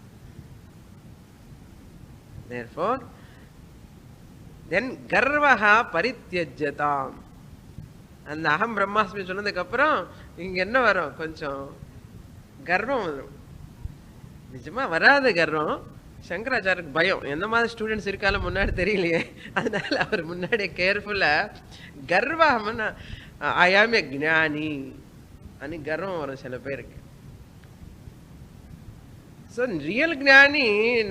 Therefore, then garvaha parityajyatam. And aham brahmasmi சொன்னதுக்கு அப்புறம் இங்க என்ன வரும்? கொஞ்சம் கர்வம் வரும். நிஜமா வராத கர்வம். சங்கராச்சாருக்கு பயம். எந்த மாதிரி ஸ்டூடெண்ட்ஸ் இருக்காலும் முன்னாடி தெரியலையே, அதனால அவர் முன்னாடி கேர்ஃபுல்லா கர்வம்னா ஐ ஆம் ஏ ஞானி అని గర్వం వரும் சில பேருக்கு. So real ಜ್ಞಾನಿ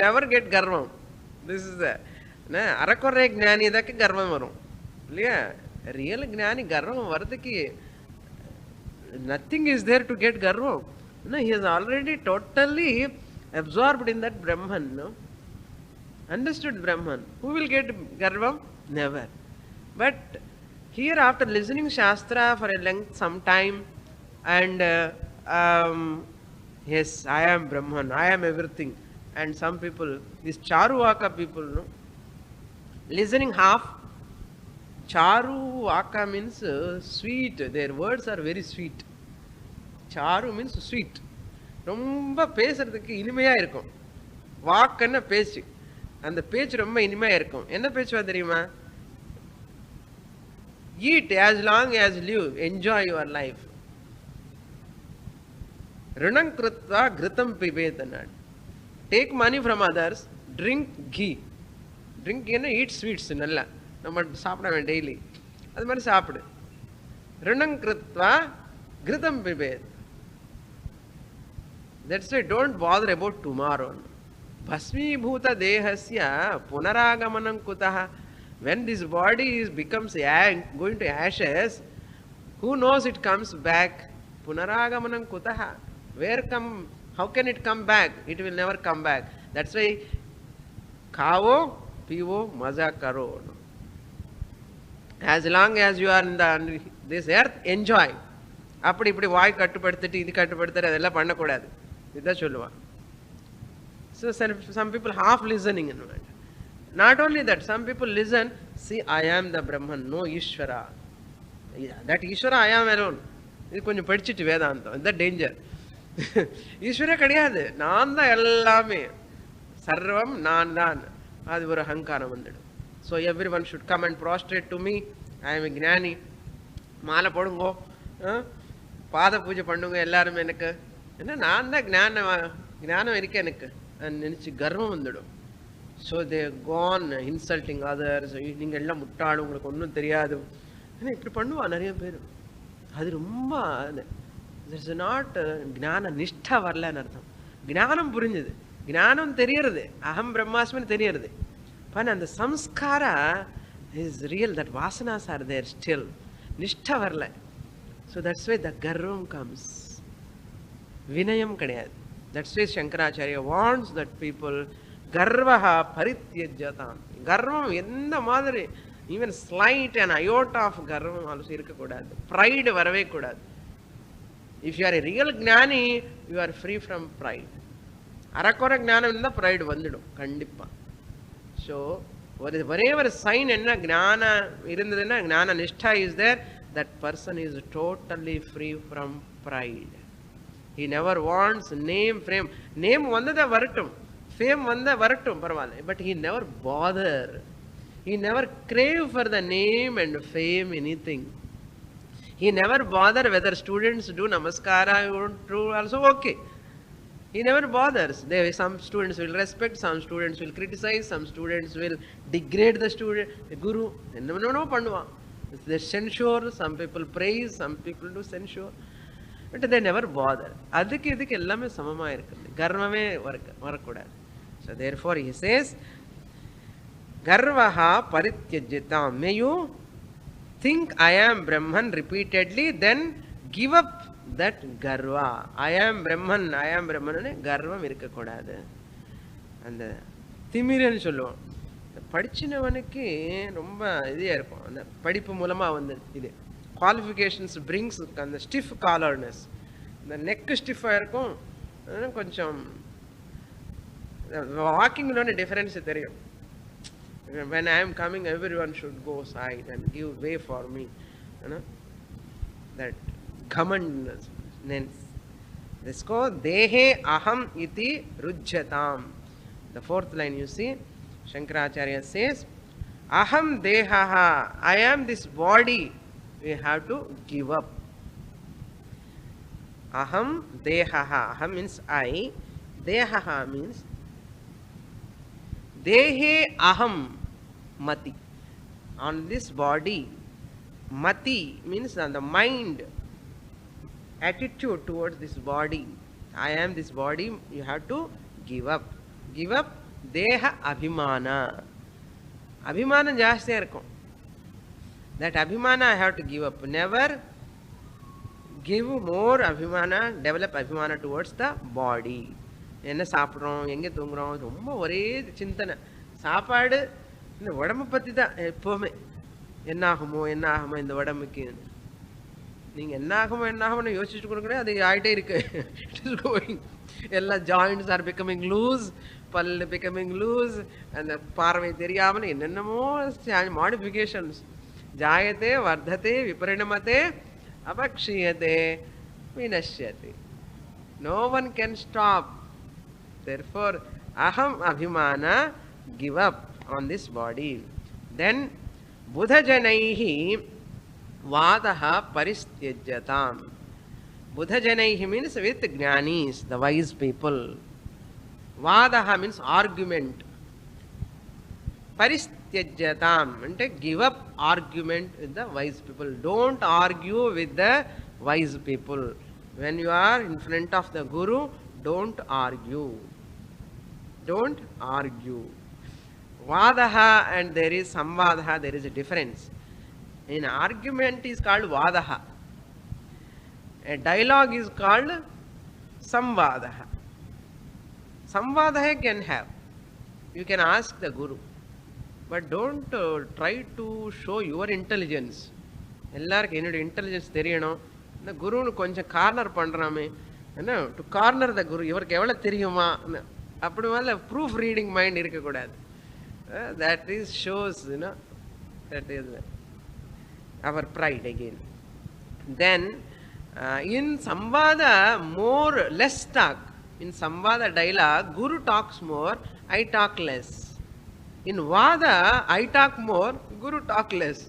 never get garvam. This is the ಅರಕೊರೆ ಜ್ಞಾನಿ ಇದಕ್ಕೆ ಗರ್ವ வரும் இல்லையா? ரியல் ಜ್ಞಾನಿ ಗರ್వం வரதுக்கு nothing is there to get garvam. No, he is already totally absorbed in that Brahman, no? Understood Brahman. Who will get garvam? Never. But here, after listening Shastra for a length, some time, and yes, I am Brahman, I am everything. And some people, these Charuvaka people, no? Listening half. Charuvaka means sweet. Their words are very sweet. Charu means sweet. ரொம்ப பேசுறதுக்கு இனிமையா இருக்கும். வாக்குன்னா பேச்சு. அந்த பேச்சு ரொம்ப இனிமையா இருக்கும். என்ன பேச்சுவா தெரியுமா? Eat as long as live. Enjoy your life. ரிணம் கிருத்வா கிருதம் பிபேதனாட். Take money from others. Drink ghee. Drink என்ன? Eat sweets. நல்லா நம்ம சாப்பிடுவேன் டெய்லி. அது மாதிரி சாப்பிடு. ரிணம் கிருத்வா கிருதம் பிபேத். That's why don't bother about tomorrow. Bhasmi bhuta dehasya punaragamanam kutaha. When this body becomes going to ashes, who knows it comes back? Punaragamanam kutaha. How can it come back? It will never come back. That's why khavo, pivo, maza karo. As long as you are in this earth, enjoy. அப்படி இப்படி வாய் கட்டுப்படுத்திட்டு இது கட்டுப்படுத்துறது அதெல்லாம் பண்ணக்கூடாது. இதான் சொல்லுவான். So some people half listening. Not only that, some people listen, see, I am the Brahman, no Ishvara. That Ishvara I am alone. இது கொஞ்சம் படிச்சுட்டு வேதாந்தம். இந்த டேஞ்சர். ஈஸ்வரே கிடையாது, நான் தான் எல்லாமே, சர்வம் நான் தான். அது ஒரு அகங்காரம் வந்துடும். So everyone should come and prostrate to me. I am a ஞானி. மாலை போடுங்கோ, பாத பூஜை பண்ணுங்க எல்லாரும் எனக்கு. ஏன்னா நான் தான் ஞானம் இருக்கேன் எனக்கு நினைச்சு கர்வம் வந்துடும். So they cone insulting others. நீங்கள் எல்லாம் முட்டாள், உங்களுக்கு ஒன்றும் தெரியாது. ஏன்னா இப்படி பண்ணுவா நிறைய பேர். அது ரொம்ப இட்ஸ் நாட் ஞான நிஷ்டா வரலன்னு அர்த்தம். ஞானம் புரிஞ்சுது, ஞானம் தெரியறது, அகம் பிரம்மாஸ்மின்னு தெரியறது. ஆனால் அந்த samskara is real. That vasanas are there still. நிஷ்டா வரல. So that's why the garvam comes. Vinayam kadayad. That's why Shankaracharya wants that people garvaha parityajyatam. Garvam enna madri Even slight and iota of garvam also irukkodadu. Pride varave kodadu. If you are a real gnani, you are free from pride. Arakora gnanam inda pride vandidum kandippa. So whatever sign enna gnana irundadena gnana nishtha is there, that person is totally free from pride. He never wants name, fame. Name vandada varattum, fame vanda varattum paravalle, but he never bother. He never crave for the name and fame, anything. He never bother whether students do namaskara or do also okay. He never bothers. Some students will respect, some students will criticize, some students will degrade the student, the guru. No, panduva. They censure, some people praise, some people do censure. But they never bother. Adhikku idhikku ellame samama irukku. Garvame varakudadu. So therefore he says, Garvaha parityajyatam. May you think I am Brahman repeatedly, then give up that garva. I am Brahman, I am Brahman. Garvam irukkodadu. And திமிரன்னு சொல்லுவோம். படிச்சினவனுக்கு ரொம்ப இதே இருக்கும். அந்த படிப்பு மூலமா வந்து இது qualifications brings அந்த ஸ்டிஃப் காலர்னஸ். இந்த நெக் ஸ்டிஃபாக இருக்கும். கொஞ்சம் வாக்கிங்கில் டிஃபரன்ஸ் தெரியும். When I am coming, everyone should go aside and give way for me. You know? That commandness. Let's go. Dehe aham iti rujyatam. The fourth line you see, Shankaracharya says, aham dehaha. I am this body. We have to give up. Aham dehaha. Aham means I. Dehaha means Dehe aham mati. On this body, mati means on the mind, attitude towards this body. I am this body, you have to give up. Give up deha abhimana. Abhimana jaasti irukum. That abhimana I have to give up. Never give more abhimana, develop abhimana towards the body. என்ன சாப்பிட்றோம், எங்கே தூங்குறோம், ரொம்ப ஒரே சிந்தனை. சாப்பாடு இந்த உடம்பை பற்றி தான் எப்போவுமே. என்னாகுமோ இந்த உடம்புக்கு. நீங்கள் என்னாகுமோன்னு யோசிச்சுட்டு கொடுக்குறேன், அது ஆகிட்டே இருக்கு. It is going. எல்லா ஜாயிண்ட்ஸ் ஆர் பிகமிங் லூஸ், பல்லு பிகமிங் லூஸ், அந்த பார்வை தெரியாமல் என்னென்னமோ மாடிஃபிகேஷன்ஸ். ஜாயத்தே வர்த்ததே விபரிணமத்தே அபக்ஷீயத்தே வினஷ்யதே. No one can stop. Therefore, aham abhimana, give up on this body. Then, buddhajanaihi vadaha paristyajyatam. Buddhajanaihi means with jnanis, the wise people. Vadaha means argument. Paristyajyatam ante give up argument with the wise people. Don't argue with the wise people. When you are in front of the Guru, don't argue. Don't argue. Vadaha and there is samvadaha, there is a difference. An argument is called vadaha. A dialogue is called samvadaha. Samvadaha can have. You can ask the Guru. But don't try to show your intelligence. எல்லாருக்கும் என்னோட intelligence தெரியணும். இந்த குருன்னு கொஞ்சம் corner பண்ணுறாமே என்ன, to corner த குரு. இவருக்கு எவ்வளோ தெரியுமா அப்படி மேலே ப்ரூஃப் ரீடிங் மைண்ட் இருக்கக்கூடாது. That is shows that is our pride again. Then in samvada more less talk. In Samvada dialogue, Guru talks more, I talk less. In Vada, I talk more, Guru talk less.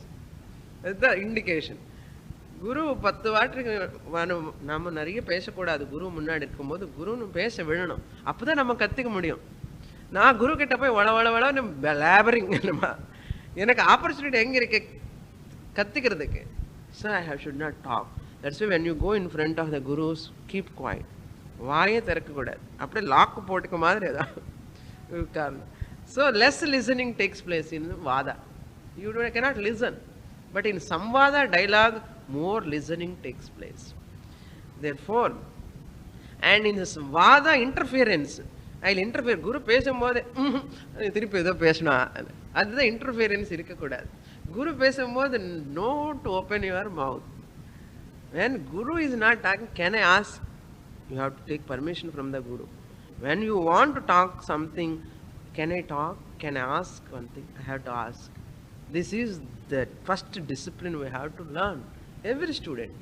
That's the indication. குரு 10 வாட்டுக்கு நம்ம நிறைய பேசக்கூடாது. குரு முன்னாடி இருக்கும்போது குருன்னு பேச விடணும். அப்போ தான் நம்ம கற்றுக்க முடியும். நான் குரு கிட்ட போய் வளவளன்னு லேபரிங், எனக்கு ஆப்பர்ச்சுனிட்டி எங்கே இருக்கு கற்றுக்கிறதுக்கு. So I should not talk. That's why when you go in front of the gurus, keep quiet. வாயே திறக்கக்கூடாது. அப்படியே லாக்கு போட்டுக்க மாதிரி ஏதாவது. So less listening takes place in vada. You cannot listen. But in Samvada dialogue, more listening takes place. Therefore, and in this Vada interference, I'll interfere. Guru பேசும்போது திருப்பி ஏதோ பேசணும், அதுதான் இன்டர்ஃபியரன்ஸ் இருக்கக்கூடாது. Guru பேசும்போது no to open your mouth. When Guru is not talking, can I ask? You have to take permission from the Guru. When you want to talk something, can I talk? Can I ask one thing? I have to ask. This is the first discipline we have to learn. Every student.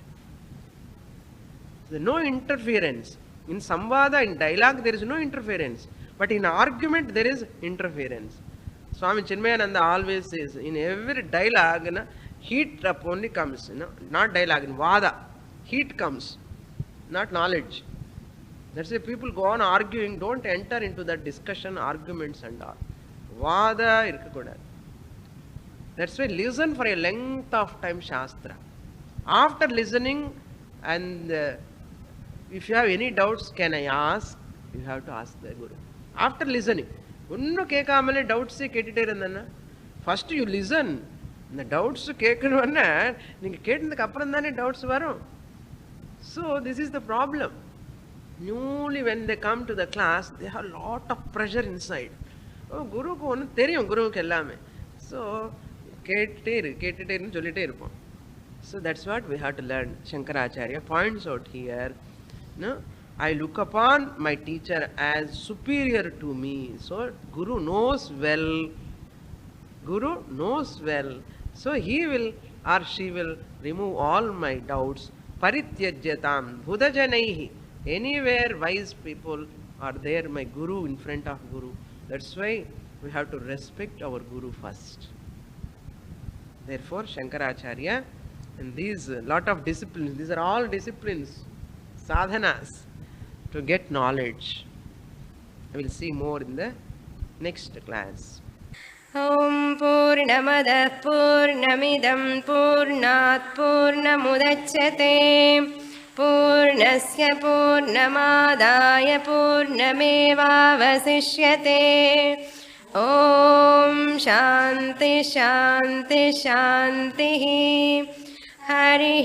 There's no interference. In samvada, in dialogue, there is no interference. But in argument, there is interference. Swami Chinmayananda always says, in every dialogue, heat up only comes. Not dialogue, in vada. Heat comes, not knowledge. That's why people go on arguing. Don't enter into that discussion, arguments and all. Vada irukkukodadu. That's why listen for a length of time Shastra. After listening, and if you have any doubts, can I ask? You have to ask the Guru. After listening, ஒன்றும் கேட்காமலே டவுட்ஸே கேட்டுகிட்டே இருந்தேன்னா first you listen. இந்த doubts கேட்கணுன்னா நீங்கள் கேட்டதுக்கு அப்புறம் தானே டவுட்ஸ் வரும். So this is the problem. Newly when they come to the class they have lot of pressure inside. குருவுக்கு ஒன்று தெரியும், குருவுக்கு எல்லாமே. ஸோ கேட்டுட்டே இருந்து சொல்லிகிட்டே இருப்போம். So that's what we have to learn. Shankaracharya points out here, no? I look upon my teacher as superior to me. So Guru knows well. Guru knows well. So he will or she will remove all my doubts. Parityajyatam buddhajanaihi. Anywhere wise people are there, my Guru in front of Guru. That's why we have to respect our Guru first. Therefore Shankaracharya, and these lot of disciplines, these are all disciplines, sadhanas, to get knowledge. I will see more in the next class. Om Purnamada Purnamidam Purnat Purnamudachyate Purnasya Purnamadaya Purnamevavasishyate. Om Shanti Shanti Shanti. Hari